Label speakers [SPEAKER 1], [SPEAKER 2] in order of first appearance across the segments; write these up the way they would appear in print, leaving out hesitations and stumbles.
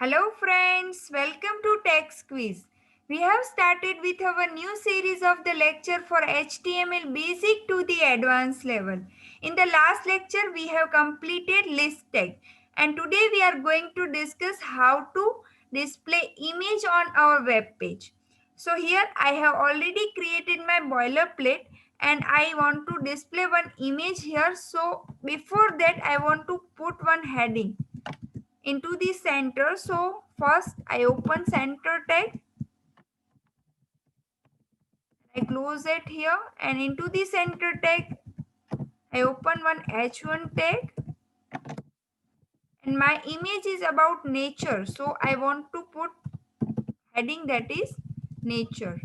[SPEAKER 1] Hello friends, welcome to Text Quiz. We have started with our new series of the lecture for HTML basic to the advanced level. In the last lecture we have completed list tag and today we are going to discuss how to display image on our web page. So here I have already created my boilerplate and I want to display one image here. So before that I want to put one heading into the center. So first I open center tag, I close it here, and into the center tag I open one h1 tag, and my image is about nature, so I want to put heading that is nature.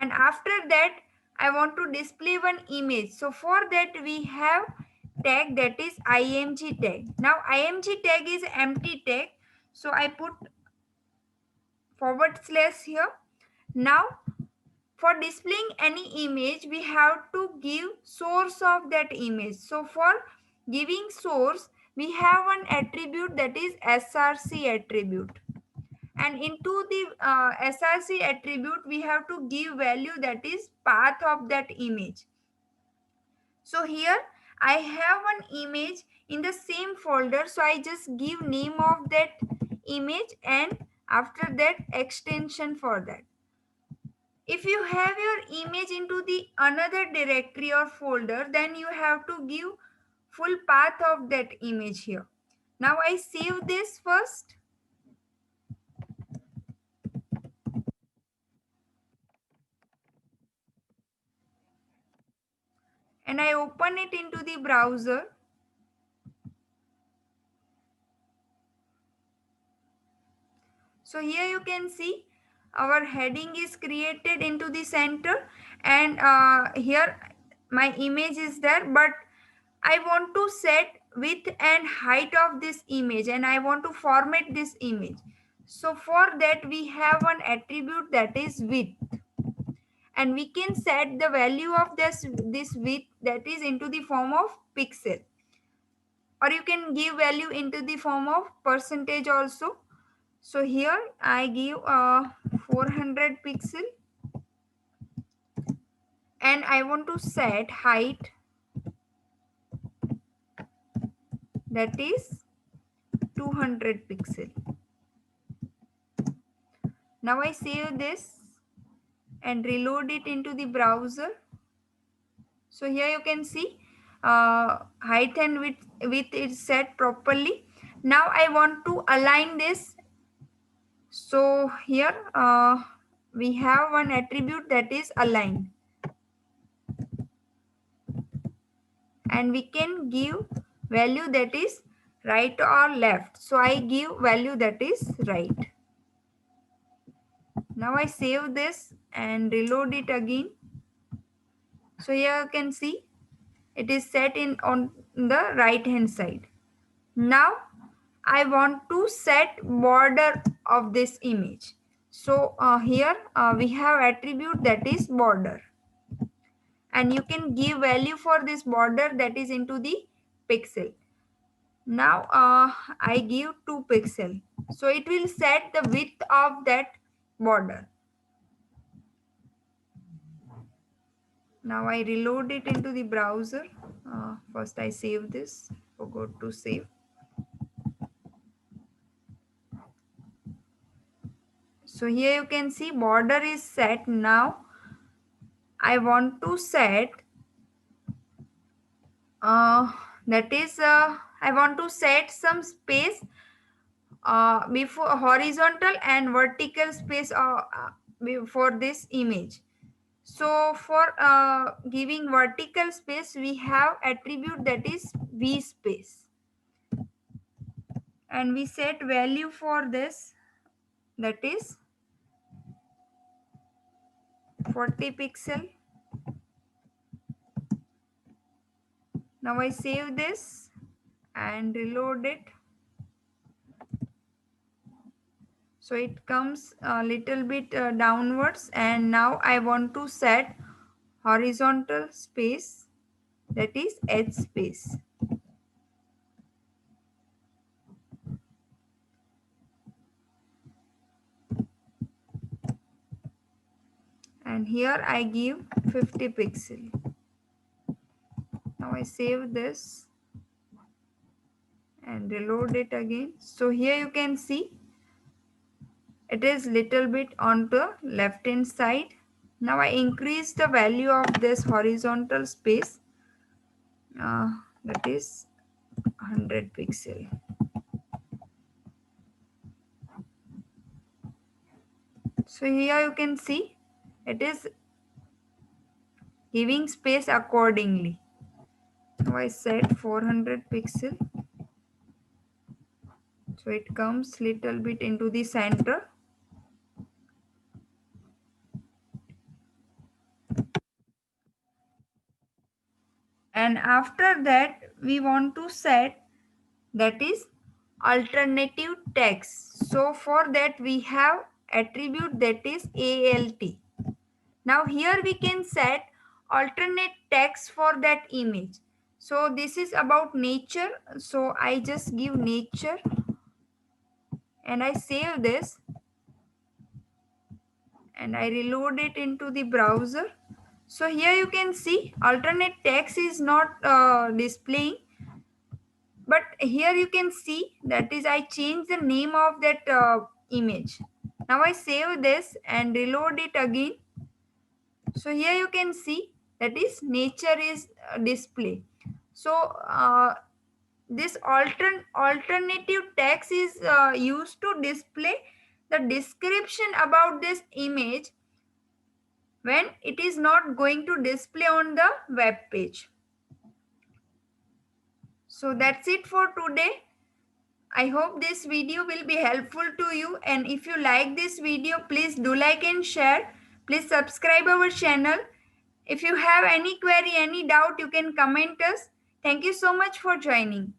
[SPEAKER 1] And after that I want to display one image, so for that we have tag that is img tag. Now img tag is empty tag, so I put forward slash here. Now for displaying any image we have to give source of that image. So for giving source we have one attribute that is src attribute, and into the src attribute we have to give value that is path of that image. So here I have one image in the same folder, so I just give name of that image and after that extension for that. If you have your image into the another directory or folder, then you have to give full path of that image here. Now I save this first and I open it into the browser. So here you can see our heading is created into the center, and here my image is there, but I want to set width and height of this image and I want to format this image. So for that we have one attribute that is width, and we can set the value of this width that is into the form of pixel, or you can give value into the form of percentage also. So here I give 400 pixel and I want to set height that is 200 pixel. Now I save this and reload it into the browser. So here you can see height and width is set properly. Now I want to align this. So here we have one attribute that is align, and we can give value that is right or left. So I give value that is right. Now I save this and reload it again. So here you can see it is set in on the right hand side. Now I want to set border of this image. So here we have attribute that is border, and you can give value for this border that is into the pixel. Now I give 2 pixel, so it will set the width of that border. Now I reload it into the browser. First I save this, forgot to save. So here you can see border is set. Now I want to set uh, that is I want to set some space before horizontal and vertical space before this image. So for giving vertical space we have attribute that is v space, and we set value for this that is 40 pixel. Now I save this and reload it. So it comes a little bit downwards, and now I want to set horizontal space that is h space. and here I give 50 pixel. Now I save this and reload it again. So here you can see it is little bit on the left hand side. Now I increase the value of this horizontal space, that is 100 pixel. So here you can see it is giving space accordingly. Now I set 400 pixel, so it comes little bit into the center. And after that we want to set, that is, alternative text. So for that we have attribute, that is alt. Now here we can set alternate text for that image. So this is about nature, so I just give nature and I save this and I reload it into the browser. So here you can see alternate text is not displaying, but here you can see, that is, I change the name of that image. Now I save this and reload it again. So here you can see, that is, nature is display. So this alternative text is used to display the description about this image when it is not going to display on the web page. So that's it for today. I hope this video will be helpful to you, and if you like this video, please do like and share. Please subscribe our channel. If you have any query, any doubt, you can comment us. Thank you so much for joining.